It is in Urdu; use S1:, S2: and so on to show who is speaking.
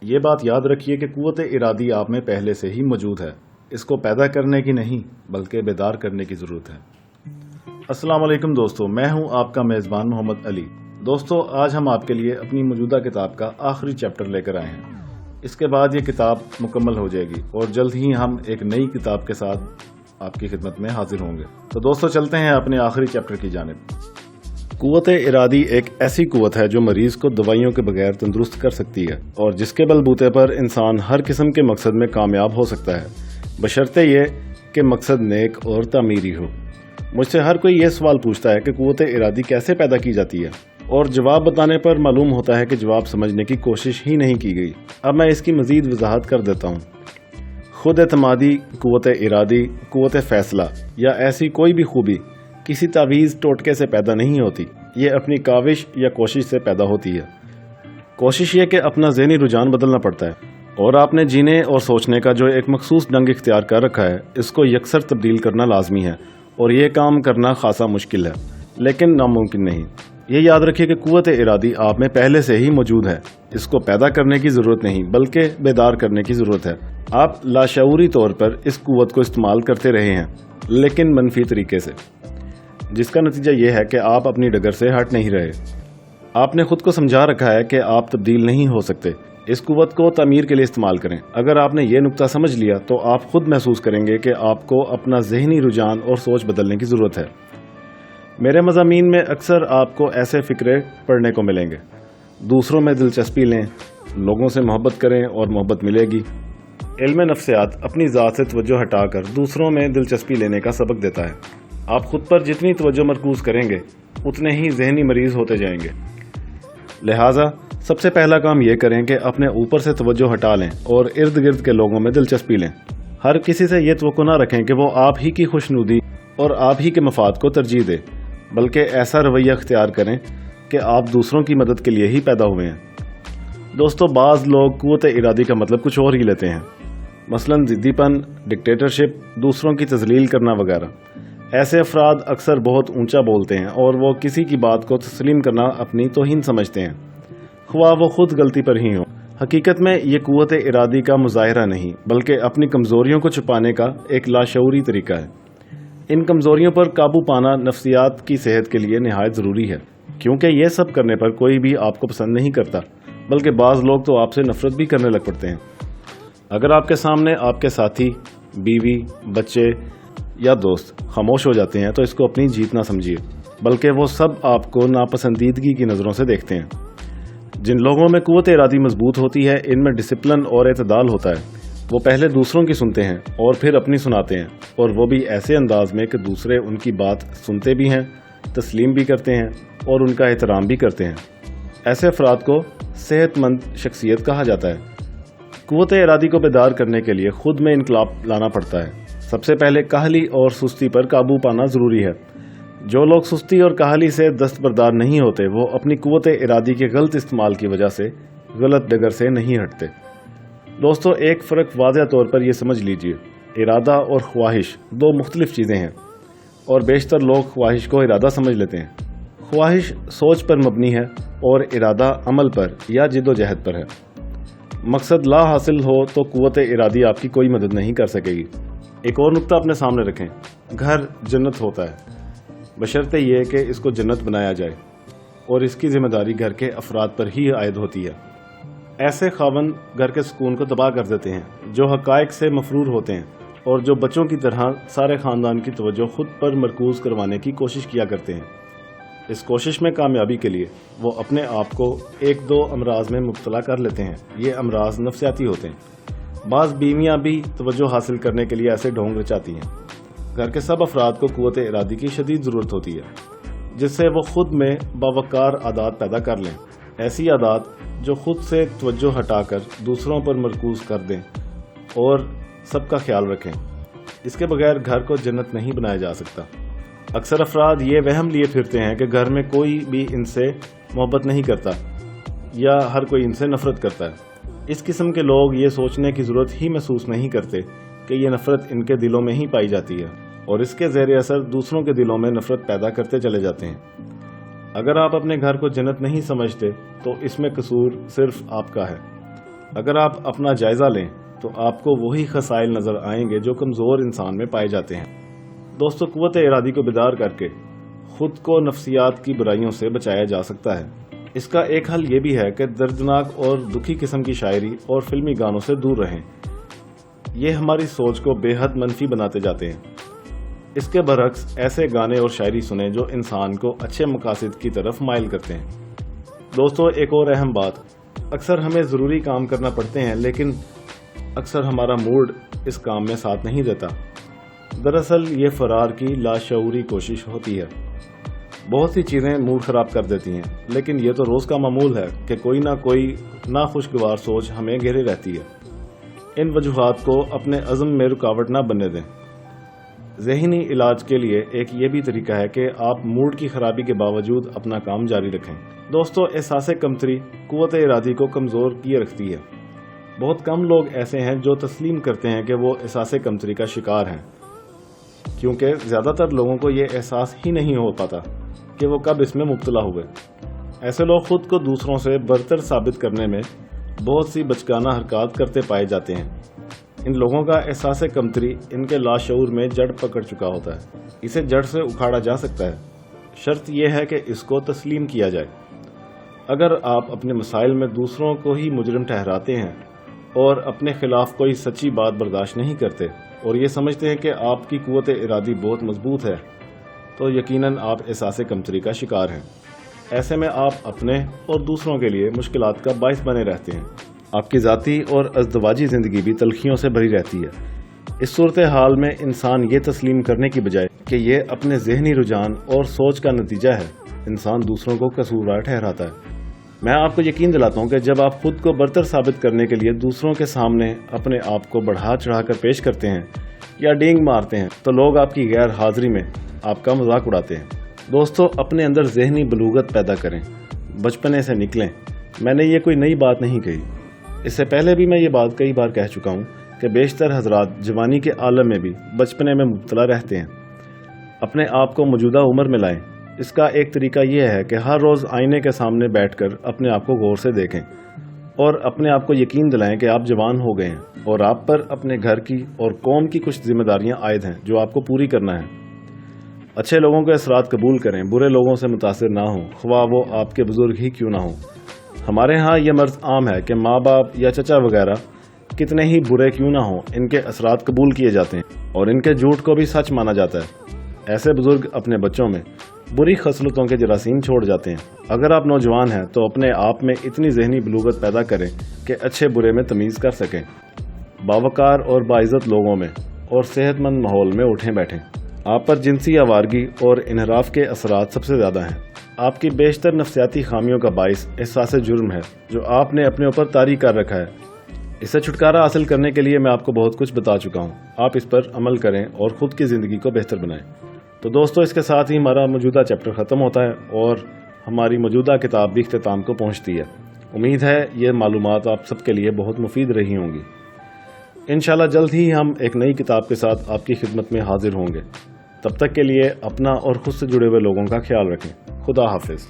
S1: یہ بات یاد رکھیے کہ قوت ارادی آپ میں پہلے سے ہی موجود ہے، اس کو پیدا کرنے کی نہیں بلکہ بیدار کرنے کی ضرورت ہے۔ السلام علیکم دوستو، میں ہوں آپ کا میزبان محمد علی۔ دوستو، آج ہم آپ کے لیے اپنی موجودہ کتاب کا آخری چیپٹر لے کر آئے ہیں۔ اس کے بعد یہ کتاب مکمل ہو جائے گی اور جلد ہی ہم ایک نئی کتاب کے ساتھ آپ کی خدمت میں حاضر ہوں گے۔ تو دوستو، چلتے ہیں اپنے آخری چیپٹر کی جانب۔ قوت ارادی ایک ایسی قوت ہے جو مریض کو دوائیوں کے بغیر تندرست کر سکتی ہے اور جس کے بل بوتے پر انسان ہر قسم کے مقصد میں کامیاب ہو سکتا ہے، بشرطے یہ کہ مقصد نیک اور تعمیری ہو۔ مجھ سے ہر کوئی یہ سوال پوچھتا ہے کہ قوت ارادی کیسے پیدا کی جاتی ہے، اور جواب بتانے پر معلوم ہوتا ہے کہ جواب سمجھنے کی کوشش ہی نہیں کی گئی۔ اب میں اس کی مزید وضاحت کر دیتا ہوں۔ خود اعتمادی، قوت ارادی، قوت فیصلہ یا ایسی کوئی بھی خوبی کسی تعویذ ٹوٹکے سے پیدا نہیں ہوتی، یہ اپنی کاوش یا کوشش سے پیدا ہوتی ہے۔ کوشش یہ کہ اپنا ذہنی رجحان بدلنا پڑتا ہے، اور آپ نے جینے اور سوچنے کا جو ایک مخصوص ڈھنگ اختیار کر رکھا ہے، اس کو یکسر تبدیل کرنا لازمی ہے، اور یہ کام کرنا خاصا مشکل ہے لیکن ناممکن نہیں۔ یہ یاد رکھیے کہ قوت ارادی آپ میں پہلے سے ہی موجود ہے، اس کو پیدا کرنے کی ضرورت نہیں بلکہ بیدار کرنے کی ضرورت ہے۔ آپ لاشعوری طور پر اس قوت کو استعمال کرتے رہے ہیں، لیکن منفی طریقے سے، جس کا نتیجہ یہ ہے کہ آپ اپنی ڈگر سے ہٹ نہیں رہے۔ آپ نے خود کو سمجھا رکھا ہے کہ آپ تبدیل نہیں ہو سکتے۔ اس قوت کو تعمیر کے لیے استعمال کریں۔ اگر آپ نے یہ نقطہ سمجھ لیا تو آپ خود محسوس کریں گے کہ آپ کو اپنا ذہنی رجحان اور سوچ بدلنے کی ضرورت ہے۔ میرے مضامین میں اکثر آپ کو ایسے فکرے پڑھنے کو ملیں گے: دوسروں میں دلچسپی لیں، لوگوں سے محبت کریں اور محبت ملے گی۔ علم نفسیات اپنی ذات سے توجہ ہٹا کر دوسروں میں دلچسپی لینے کا سبق دیتا ہے۔ آپ خود پر جتنی توجہ مرکوز کریں گے اتنے ہی ذہنی مریض ہوتے جائیں گے۔ لہٰذا سب سے پہلا کام یہ کریں کہ اپنے اوپر سے توجہ ہٹا لیں اور ارد گرد کے لوگوں میں دلچسپی لیں۔ ہر کسی سے یہ توقع نہ رکھیں کہ وہ آپ ہی کی خوشنودی اور آپ ہی کے مفاد کو ترجیح دے، بلکہ ایسا رویہ اختیار کریں کہ آپ دوسروں کی مدد کے لیے ہی پیدا ہوئے ہیں۔ دوستو، بعض لوگ قوت ارادی کا مطلب کچھ اور ہی لیتے ہیں، مثلاً ضدی پن، ڈکٹیٹرشپ، دوسروں کی تذلیل کرنا وغیرہ۔ ایسے افراد اکثر بہت اونچا بولتے ہیں اور وہ کسی کی بات کو تسلیم کرنا اپنی توہین سمجھتے ہیں، خواہ وہ خود غلطی پر ہی ہوں۔ حقیقت میں یہ قوت ارادی کا مظاہرہ نہیں بلکہ اپنی کمزوریوں کو چھپانے کا ایک لاشعوری طریقہ ہے۔ ان کمزوریوں پر قابو پانا نفسیات کی صحت کے لیے نہایت ضروری ہے، کیونکہ یہ سب کرنے پر کوئی بھی آپ کو پسند نہیں کرتا، بلکہ بعض لوگ تو آپ سے نفرت بھی کرنے لگ پڑتے ہیں۔ اگر آپ کے سامنے آپ کے ساتھی، بیوی، بچے یا دوست خاموش ہو جاتے ہیں تو اس کو اپنی جیت نہ سمجھیے، بلکہ وہ سب آپ کو ناپسندیدگی کی نظروں سے دیکھتے ہیں۔ جن لوگوں میں قوت ارادی مضبوط ہوتی ہے، ان میں ڈسپلن اور اعتدال ہوتا ہے۔ وہ پہلے دوسروں کی سنتے ہیں اور پھر اپنی سناتے ہیں، اور وہ بھی ایسے انداز میں کہ دوسرے ان کی بات سنتے بھی ہیں، تسلیم بھی کرتے ہیں اور ان کا احترام بھی کرتے ہیں۔ ایسے افراد کو صحت مند شخصیت کہا جاتا ہے۔ قوت ارادی کو بیدار کرنے کے لیے خود میں انقلاب لانا پڑتا ہے۔ سب سے پہلے کاہلی اور سستی پر قابو پانا ضروری ہے۔ جو لوگ سستی اور کاہلی سے دستبردار نہیں ہوتے، وہ اپنی قوت ارادی کے غلط استعمال کی وجہ سے غلط ڈگر سے نہیں ہٹتے۔ دوستو، ایک فرق واضح طور پر یہ سمجھ لیجئے: ارادہ اور خواہش دو مختلف چیزیں ہیں، اور بیشتر لوگ خواہش کو ارادہ سمجھ لیتے ہیں۔ خواہش سوچ پر مبنی ہے اور ارادہ عمل پر یا جد و جہد پر ہے۔ مقصد لا حاصل ہو تو قوت ارادی آپ کی کوئی مدد نہیں کر سکے گی۔ ایک اور نقطہ اپنے سامنے رکھیں: گھر جنت ہوتا ہے، بشرطے یہ کہ اس کو جنت بنایا جائے، اور اس کی ذمہ داری گھر کے افراد پر ہی عائد ہوتی ہے۔ ایسے خاوند گھر کے سکون کو تباہ کر دیتے ہیں جو حقائق سے مفرور ہوتے ہیں اور جو بچوں کی طرح سارے خاندان کی توجہ خود پر مرکوز کروانے کی کوشش کیا کرتے ہیں۔ اس کوشش میں کامیابی کے لیے وہ اپنے آپ کو ایک دو امراض میں مبتلا کر لیتے ہیں۔ یہ امراض نفسیاتی ہوتے ہیں۔ بعض بیویاں بھی توجہ حاصل کرنے کے لیے ایسے ڈھونگ رچاتی ہیں۔ گھر کے سب افراد کو قوت ارادی کی شدید ضرورت ہوتی ہے، جس سے وہ خود میں باوقار عادات پیدا کر لیں، ایسی عادات جو خود سے توجہ ہٹا کر دوسروں پر مرکوز کر دیں اور سب کا خیال رکھیں۔ اس کے بغیر گھر کو جنت نہیں بنایا جا سکتا۔ اکثر افراد یہ وہم لیے پھرتے ہیں کہ گھر میں کوئی بھی ان سے محبت نہیں کرتا یا ہر کوئی ان سے نفرت کرتا ہے۔ اس قسم کے لوگ یہ سوچنے کی ضرورت ہی محسوس نہیں کرتے کہ یہ نفرت ان کے دلوں میں ہی پائی جاتی ہے، اور اس کے زیر اثر دوسروں کے دلوں میں نفرت پیدا کرتے چلے جاتے ہیں۔ اگر آپ اپنے گھر کو جنت نہیں سمجھتے تو اس میں قصور صرف آپ کا ہے۔ اگر آپ اپنا جائزہ لیں تو آپ کو وہی خصائل نظر آئیں گے جو کمزور انسان میں پائے جاتے ہیں۔ دوستو، قوت ارادی کو بیدار کر کے خود کو نفسیات کی برائیوں سے بچایا جا سکتا ہے۔ اس کا ایک حل یہ بھی ہے کہ دردناک اور دکھی قسم کی شاعری اور فلمی گانوں سے دور رہیں۔ یہ ہماری سوچ کو بے حد منفی بناتے جاتے ہیں۔ اس کے برعکس ایسے گانے اور شاعری سنیں جو انسان کو اچھے مقاصد کی طرف مائل کرتے ہیں۔ دوستو، ایک اور اہم بات، اکثر ہمیں ضروری کام کرنا پڑتے ہیں لیکن اکثر ہمارا موڈ اس کام میں ساتھ نہیں دیتا۔ دراصل یہ فرار کی لاشعوری کوشش ہوتی ہے۔ بہت سی چیزیں موڈ خراب کر دیتی ہیں، لیکن یہ تو روز کا معمول ہے کہ کوئی نہ کوئی ناخوشگوار سوچ ہمیں گھیرے رہتی ہے۔ ان وجوہات کو اپنے عزم میں رکاوٹ نہ بننے دیں۔ ذہنی علاج کے لیے ایک یہ بھی طریقہ ہے کہ آپ موڈ کی خرابی کے باوجود اپنا کام جاری رکھیں۔ دوستو، احساس کمتری قوت ارادی کو کمزور کیے رکھتی ہے۔ بہت کم لوگ ایسے ہیں جو تسلیم کرتے ہیں کہ وہ احساس کمتری کا شکار ہیں، کیونکہ زیادہ تر لوگوں کو یہ احساس ہی نہیں ہو پاتا کہ وہ کب اس میں مبتلا ہوئے۔ ایسے لوگ خود کو دوسروں سے برتر ثابت کرنے میں بہت سی بچگانہ حرکات کرتے پائے جاتے ہیں۔ ان لوگوں کا احساس کمتری ان کے لاشعور میں جڑ پکڑ چکا ہوتا ہے۔ اسے جڑ سے اکھاڑا جا سکتا ہے، شرط یہ ہے کہ اس کو تسلیم کیا جائے۔ اگر آپ اپنے مسائل میں دوسروں کو ہی مجرم ٹھہراتے ہیں اور اپنے خلاف کوئی سچی بات برداشت نہیں کرتے اور یہ سمجھتے ہیں کہ آپ کی قوت ارادی بہت مضبوط ہے، تو یقیناً آپ احساس کمتری کا شکار ہیں۔ ایسے میں آپ اپنے اور دوسروں کے لیے مشکلات کا باعث بنے رہتے ہیں۔ آپ کی ذاتی اور ازدواجی زندگی بھی تلخیوں سے بھری رہتی ہے۔ اس صورتحال میں انسان یہ تسلیم کرنے کی بجائے کہ یہ اپنے ذہنی رجحان اور سوچ کا نتیجہ ہے، انسان دوسروں کو قصوروار ٹھہراتا ہے۔ میں آپ کو یقین دلاتا ہوں کہ جب آپ خود کو برتر ثابت کرنے کے لیے دوسروں کے سامنے اپنے آپ کو بڑھا چڑھا کر پیش کرتے ہیں یا ڈینگ مارتے ہیں تو لوگ آپ کی غیر حاضری میں آپ کا مذاق اڑاتے ہیں۔ دوستو، اپنے اندر ذہنی بلوغت پیدا کریں، بچپنے سے نکلیں۔ میں نے یہ کوئی نئی بات نہیں کہی، اس سے پہلے بھی میں یہ بات کئی بار کہہ چکا ہوں کہ بیشتر حضرات جوانی کے عالم میں بھی بچپنے میں مبتلا رہتے ہیں۔ اپنے آپ کو موجودہ عمر میں لائیں۔ اس کا ایک طریقہ یہ ہے کہ ہر روز آئینے کے سامنے بیٹھ کر اپنے آپ کو غور سے دیکھیں اور اپنے آپ کو یقین دلائیں کہ آپ جوان ہو گئے ہیں اور آپ پر اپنے گھر کی اور قوم کی کچھ ذمہ داریاں عائد ہیں جو آپ کو پوری کرنا ہے۔ اچھے لوگوں کے اثرات قبول کریں، برے لوگوں سے متاثر نہ ہوں، خواہ وہ آپ کے بزرگ ہی کیوں نہ ہوں۔ ہمارے ہاں یہ مرض عام ہے کہ ماں باپ یا چچا وغیرہ کتنے ہی برے کیوں نہ ہوں، ان کے اثرات قبول کیے جاتے ہیں اور ان کے جھوٹ کو بھی سچ مانا جاتا ہے۔ ایسے بزرگ اپنے بچوں میں بری خصلتوں کے جراثیم چھوڑ جاتے ہیں۔ اگر آپ نوجوان ہیں تو اپنے آپ میں اتنی ذہنی بلوغت پیدا کریں کہ اچھے برے میں تمیز کر سکیں، باوقار اور باعزت لوگوں میں اور صحت مند ماحول میں اٹھیں بیٹھیں۔ آپ پر جنسی آوارگی اور انحراف کے اثرات سب سے زیادہ ہیں۔ آپ کی بیشتر نفسیاتی خامیوں کا باعث احساس جرم ہے جو آپ نے اپنے اوپر طاری کر رکھا ہے۔ اس سے چھٹکارا حاصل کرنے کے لیے میں آپ کو بہت کچھ بتا چکا ہوں۔ آپ اس پر عمل کریں اور خود کی زندگی کو بہتر بنائیں۔ تو دوستو، اس کے ساتھ ہی ہمارا موجودہ چیپٹر ختم ہوتا ہے اور ہماری موجودہ کتاب بھی اختتام کو پہنچتی ہے۔ امید ہے یہ معلومات آپ سب کے لیے بہت مفید رہی ہوں گی۔ انشاءاللہ جلد ہی ہم ایک نئی کتاب کے ساتھ آپ کی خدمت میں حاضر ہوں گے۔ تب تک کے لیے اپنا اور خود سے جڑے ہوئے لوگوں کا خیال رکھیں۔ خدا حافظ۔